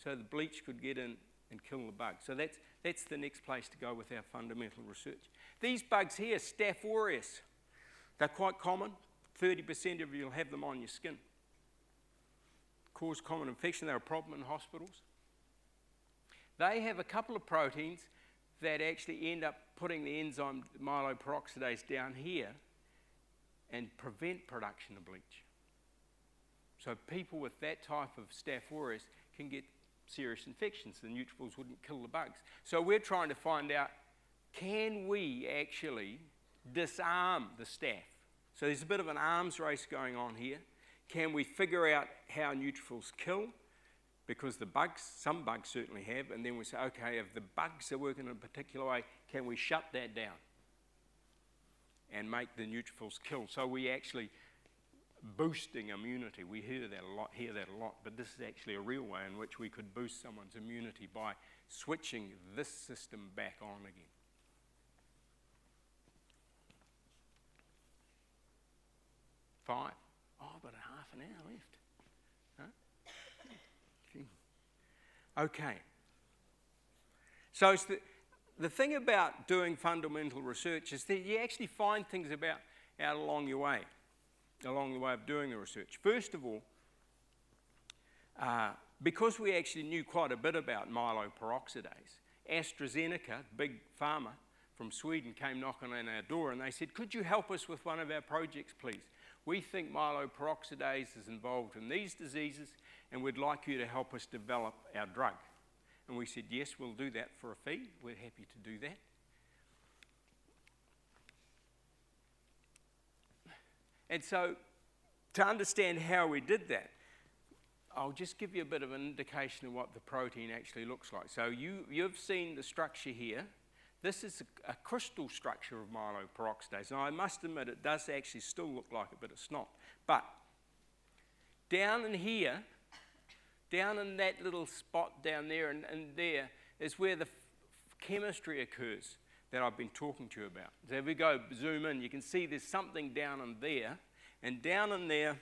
Speaker 2: so the bleach could get in and kill the bug. So that's the next place to go with our fundamental research. These bugs here, Staph aureus, they're quite common. 30% of you will have them on your skin. Cause common infection, they're a problem in hospitals. They have a couple of proteins that actually end up putting the enzyme myeloperoxidase down here and prevent production of bleach. So people with that type of Staph aureus can get serious infections. The neutrophils wouldn't kill the bugs. So we're trying to find out, can we actually disarm the staph? So there's a bit of an arms race going on here. Can we figure out how neutrophils kill? Because some bugs certainly have, and then we say, okay, if the bugs are working in a particular way, can we shut that down and make the neutrophils kill? So we actually boosting immunity. We hear that a lot, but this is actually a real way in which we could boost someone's immunity by switching this system back on again. Five. Oh, I've got a half an hour left. Huh? Okay. So it's the thing about doing fundamental research is that you actually find things out along the way of doing the research. First of all, because we actually knew quite a bit about myeloperoxidase, AstraZeneca, big pharma, from Sweden came knocking on our door and they said, could you help us with one of our projects, please? We think myeloperoxidase is involved in these diseases and we'd like you to help us develop our drug. And we said, yes, we'll do that for a fee. We're happy to do that. And so, to understand how we did that, I'll just give you a bit of an indication of what the protein actually looks like. So you've seen the structure here. This is a crystal structure of myeloperoxidase. Now, I must admit, it does actually still look like it, but it's not. But down in here, down in that little spot down there and there is where the chemistry occurs that I've been talking to you about. So if we go zoom in, you can see there's something down in there. And down in there,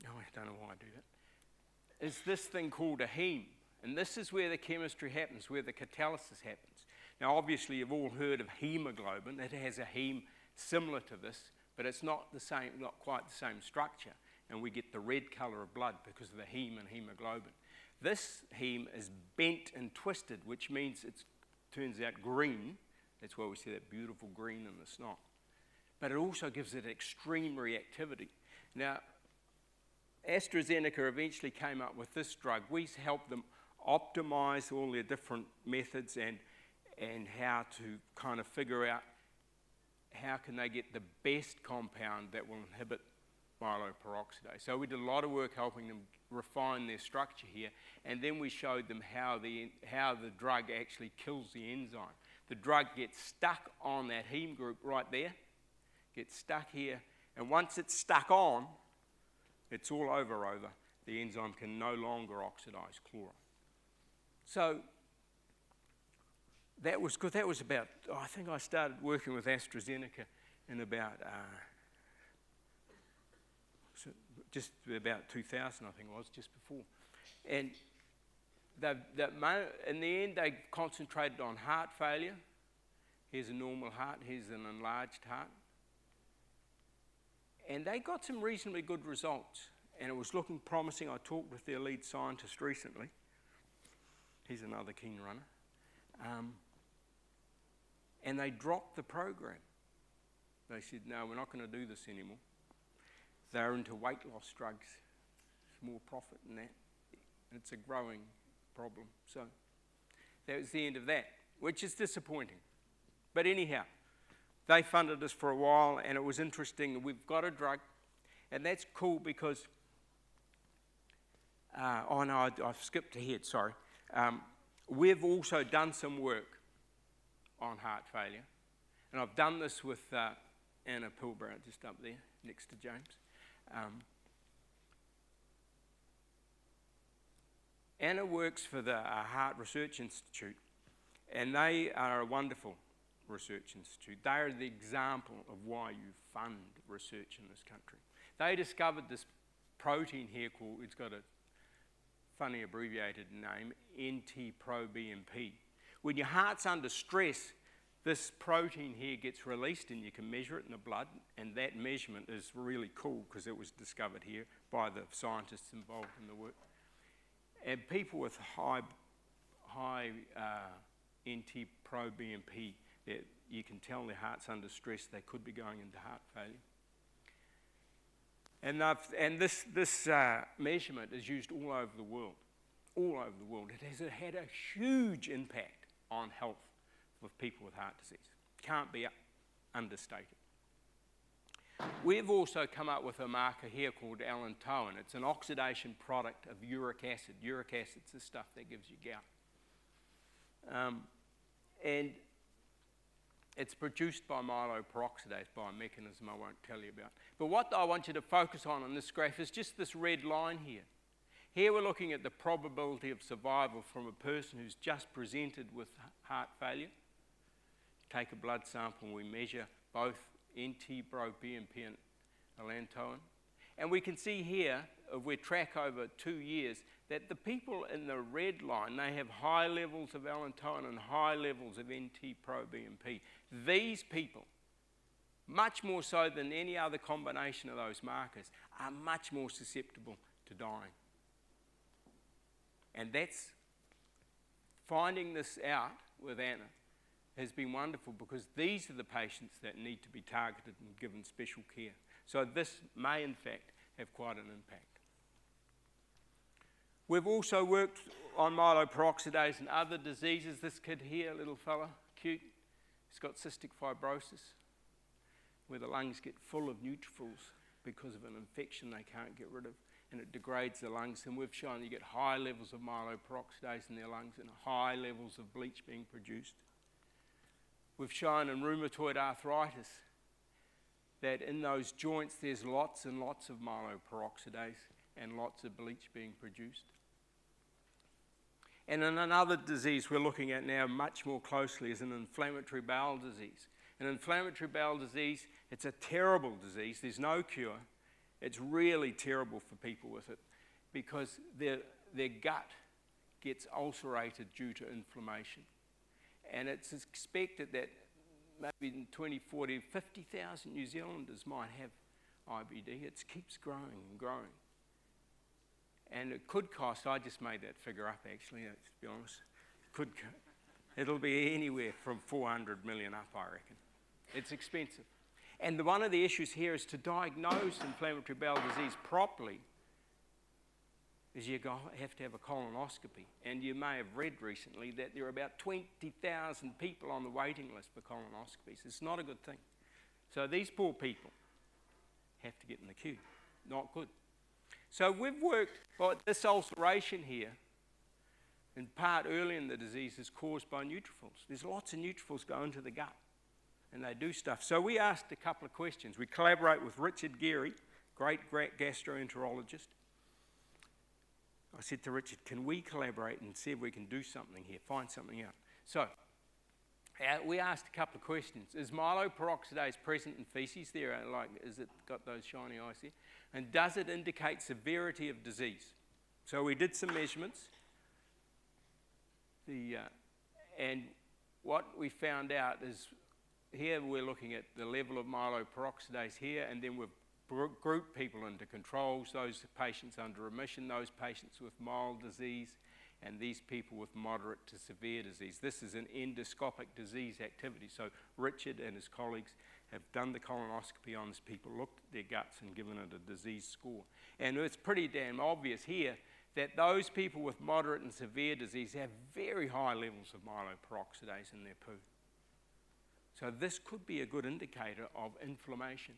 Speaker 2: oh, I don't know why I do that, is this thing called a heme. And this is where the chemistry happens, where the catalysis happens. Now, obviously, you've all heard of hemoglobin. It has a heme similar to this, but it's not the same, not quite the same structure. And we get the red colour of blood because of the heme and hemoglobin. This heme is bent and twisted, which means it turns out green. That's why we see that beautiful green in the snot. But it also gives it extreme reactivity. Now, AstraZeneca eventually came up with this drug. We helped them optimize all their different methods and how to kind of figure out how can they get the best compound that will inhibit myeloperoxidase. So we did a lot of work helping them refine their structure here, and then we showed them how the drug actually kills the enzyme. The drug gets stuck on that heme group right there, gets stuck here, and once it's stuck on, it's all over. The enzyme can no longer oxidize chloride. So that was good. That was about, I think I started working with AstraZeneca in about, just about 2000, I think it was, just before. And in the end, they concentrated on heart failure. Here's a normal heart, here's an enlarged heart. And they got some reasonably good results, and it was looking promising. I talked with their lead scientist recently. He's another keen runner. And they dropped the program. They said, no, we're not going to do this anymore. They're into weight loss drugs. There's more profit in that. It's a growing problem. So that was the end of that, which is disappointing. But anyhow, they funded us for a while, and it was interesting. We've got a drug, and that's cool because, oh no, I've skipped ahead, sorry. We've also done some work on heart failure, and I've done this with Anna Pilbrow, just up there next to James. Anna works for the Heart Research Institute, and they are a wonderful research institute. They are the example of why you fund research in this country. They discovered this protein here called, it's got a funny abbreviated name, NT-proBNP. When your heart's under stress, this protein here gets released and you can measure it in the blood, and that measurement is really cool because it was discovered here by the scientists involved in the work. And people with high NT-proBNP, you can tell their heart's under stress, they could be going into heart failure. And this measurement is used all over the world. All over the world. It has had a huge impact on health with people with heart disease. Can't be understated. We've also come up with a marker here called allantoin. It's an oxidation product of uric acid. Uric acid's the stuff that gives you gout. And it's produced by myeloperoxidase by a mechanism I won't tell you about. But what I want you to focus on this graph is just this red line here. Here we're looking at the probability of survival from a person who's just presented with heart failure. Take a blood sample and we measure both NT-proBNP and allantoin. And we can see here, if we track over 2 years, that the people in the red line, they have high levels of allantoin and high levels of NT-proBNP. These people, much more so than any other combination of those markers, are much more susceptible to dying. And that's finding this out with Anna has been wonderful because these are the patients that need to be targeted and given special care. So this may, in fact, have quite an impact. We've also worked on myeloperoxidase and other diseases. This kid here, little fella, cute, he's got cystic fibrosis, where the lungs get full of neutrophils because of an infection they can't get rid of, and it degrades the lungs. And we've shown you get high levels of myeloperoxidase in their lungs and high levels of bleach being produced. We've shown in rheumatoid arthritis that in those joints there's lots and lots of myeloperoxidase and lots of bleach being produced. And in another disease we're looking at now much more closely is an inflammatory bowel disease. An inflammatory bowel disease, it's a terrible disease. There's no cure. It's really terrible for people with it because their gut gets ulcerated due to inflammation. And it's expected that maybe in 2040, 50,000 New Zealanders might have IBD. It keeps growing and growing. And it could cost, I just made that figure up actually, to be honest, it'll be anywhere from 400 million up, I reckon. It's expensive. And one of the issues here is to diagnose inflammatory bowel disease properly is you have to have a colonoscopy. And you may have read recently that there are about 20,000 people on the waiting list for colonoscopies. It's not a good thing. So these poor people have to get in the queue. Not good. So we've worked, well, this ulceration here, in part early in the disease, is caused by neutrophils. There's lots of neutrophils go into the gut, and they do stuff. So we asked a couple of questions. We collaborate with Richard Geary, great gastroenterologist. I said to Richard, can we collaborate and see if we can do something here, find something out? So we asked a couple of questions. Is myeloperoxidase present in feces there? Is it got those shiny eyes there? And does it indicate severity of disease? So we did some measurements. And what we found out is here we're looking at the level of myeloperoxidase here, and then we've grouped people into controls, those patients under remission, those patients with mild disease, and these people with moderate to severe disease. This is an endoscopic disease activity. So Richard and his colleagues have done the colonoscopy on these people, looked at their guts and given it a disease score. And it's pretty damn obvious here that those people with moderate and severe disease have very high levels of myeloperoxidase in their poo. So this could be a good indicator of inflammation.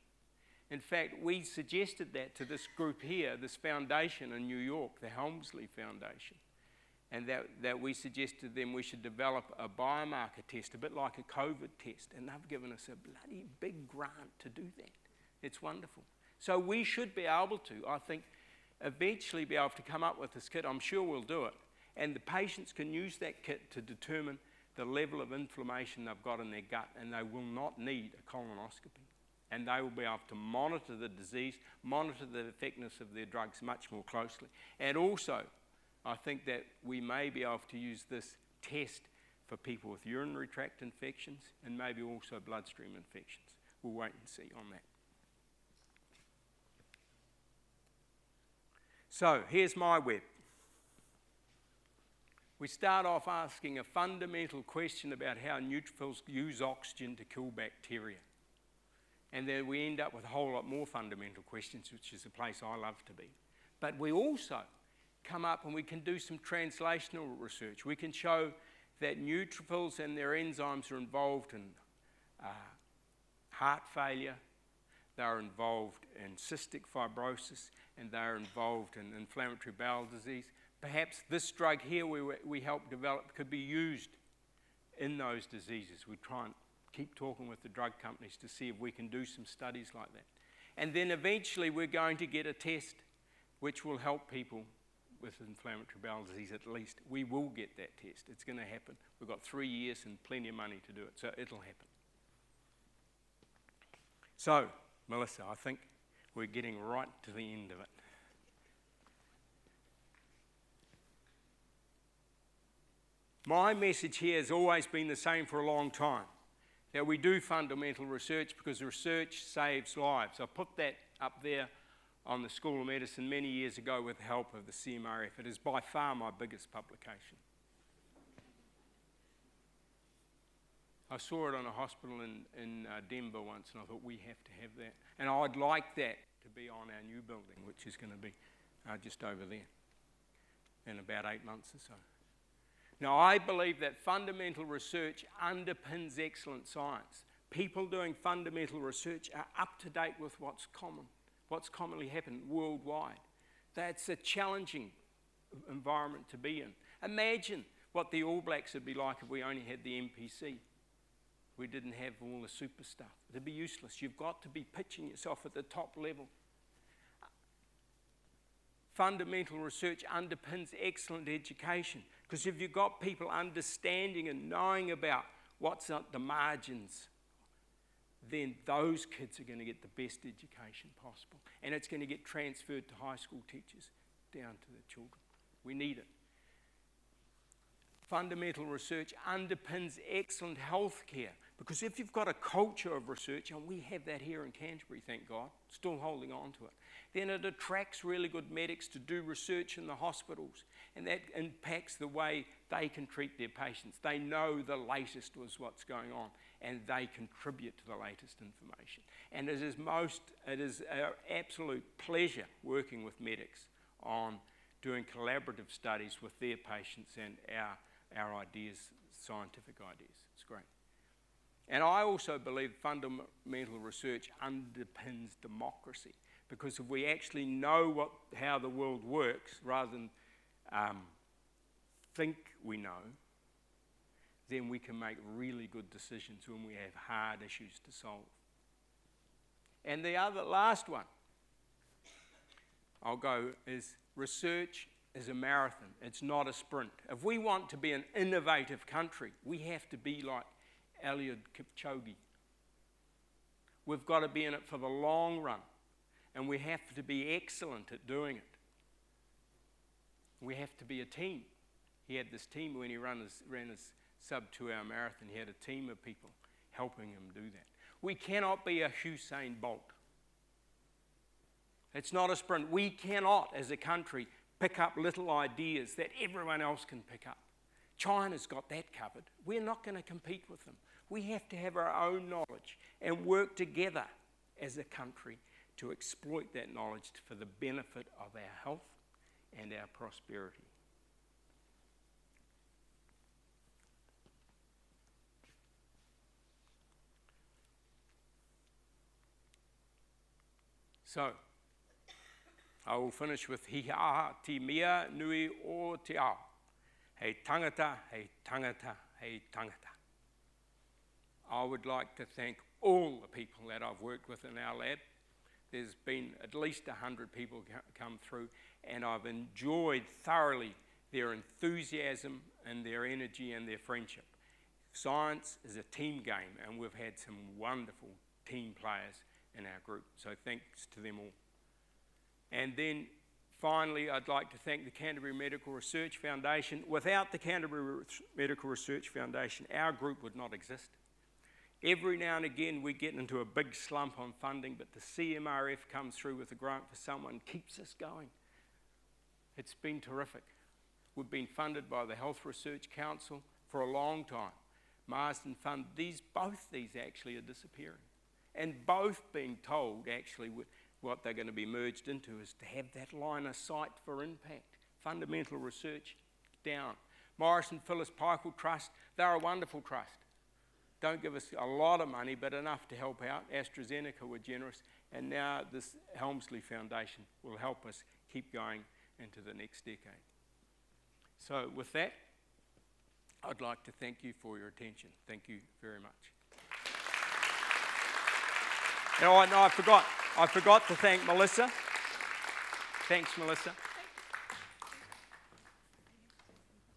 Speaker 2: In fact, we suggested that to this group here, this foundation in New York, the Helmsley Foundation, and that we suggested to them we should develop a biomarker test, a bit like a COVID test, and they've given us a bloody big grant to do that. It's wonderful. So we should be able to, I think, eventually be able to come up with this kit. I'm sure we'll do it. And the patients can use that kit to determine the level of inflammation they've got in their gut, and they will not need a colonoscopy. And they will be able to monitor the disease, monitor the effectiveness of their drugs much more closely. And also, I think that we may be able to use this test for people with urinary tract infections and maybe also bloodstream infections. We'll wait and see on that. So here's my web. We start off asking a fundamental question about how neutrophils use oxygen to kill bacteria. And then we end up with a whole lot more fundamental questions, which is a place I love to be. But we also come up and we can do some translational research. We can show that neutrophils and their enzymes are involved in heart failure, they're involved in cystic fibrosis, and they're involved in inflammatory bowel disease. Perhaps this drug here we helped develop could be used in those diseases. We try and keep talking with the drug companies to see if we can do some studies like that. And then eventually we're going to get a test which will help people with inflammatory bowel disease at least. We will get that test. It's going to happen. We've got 3 years and plenty of money to do it, so it'll happen. So, Melissa, I think we're getting right to the end of it. My message here has always been the same for a long time, that we do fundamental research because research saves lives. I put that up there on the School of Medicine many years ago with the help of the CMRF. It is by far my biggest publication. I saw it on a hospital in Denver once, and I thought, we have to have that. And I'd like that to be on our new building, which is going to be just over there in about 8 months or so. Now, I believe that fundamental research underpins excellent science. People doing fundamental research are up to date with what's commonly happened worldwide. That's a challenging environment to be in. Imagine what the All Blacks would be like if we only had the MPC. We didn't have all the super stuff. It'd be useless. You've got to be pitching yourself at the top level. Fundamental research underpins excellent education, because if you've got people understanding and knowing about what's at the margins, then those kids are going to get the best education possible. And it's going to get transferred to high school teachers down to the children. We need it. Fundamental research underpins excellent healthcare, because if you've got a culture of research, and we have that here in Canterbury, thank God, still holding on to it, then it attracts really good medics to do research in the hospitals, and that impacts the way they can treat their patients. They know the latest was what's going on, and they contribute to the latest information. And it is our absolute pleasure working with medics on doing collaborative studies with their patients and our ideas, scientific ideas. It's great. And I also believe fundamental research underpins democracy, because if we actually know how the world works rather than think we know, then we can make really good decisions when we have hard issues to solve. And the last one I'll go is research is a marathon. It's not a sprint. If we want to be an innovative country, we have to be like Eliud Kipchoge. We've got to be in it for the long run, and we have to be excellent at doing it. We have to be a team. He had this team when he ran his sub-2-hour marathon. He had a team of people helping him do that. We cannot be a Usain Bolt. It's not a sprint. We cannot, as a country, pick up little ideas that everyone else can pick up. China's got that covered. We're not going to compete with them. We have to have our own knowledge and work together as a country to exploit that knowledge for the benefit of our health and our prosperity. So, I will finish with Hi aha te mea nui o te ao. Hei tangata, hei tangata, hei tangata. I would like to thank all the people that I've worked with in our lab. There's been at least 100 people come through, and I've enjoyed thoroughly their enthusiasm and their energy and their friendship. Science is a team game, and we've had some wonderful team players in our group, so thanks to them all. And then finally, I'd like to thank the Canterbury Medical Research Foundation. Without the Canterbury Medical Research Foundation, our group would not exist. Every now and again we get into a big slump on funding, but the CMRF comes through with a grant for someone, keeps us going. It's been terrific. We've been funded by the Health Research Council for a long time. Marsden Fund, both these actually are disappearing. And both being told actually what they're going to be merged into is to have that line of sight for impact. Fundamental research down. Morris and Phyllis Peichel Trust, they're a wonderful trust. Don't give us a lot of money, but enough to help out. AstraZeneca were generous, and now this Helmsley Foundation will help us keep going into the next decade. So with that, I'd like to thank you for your attention. Thank you very much. I forgot to thank Melissa. Thanks, Melissa.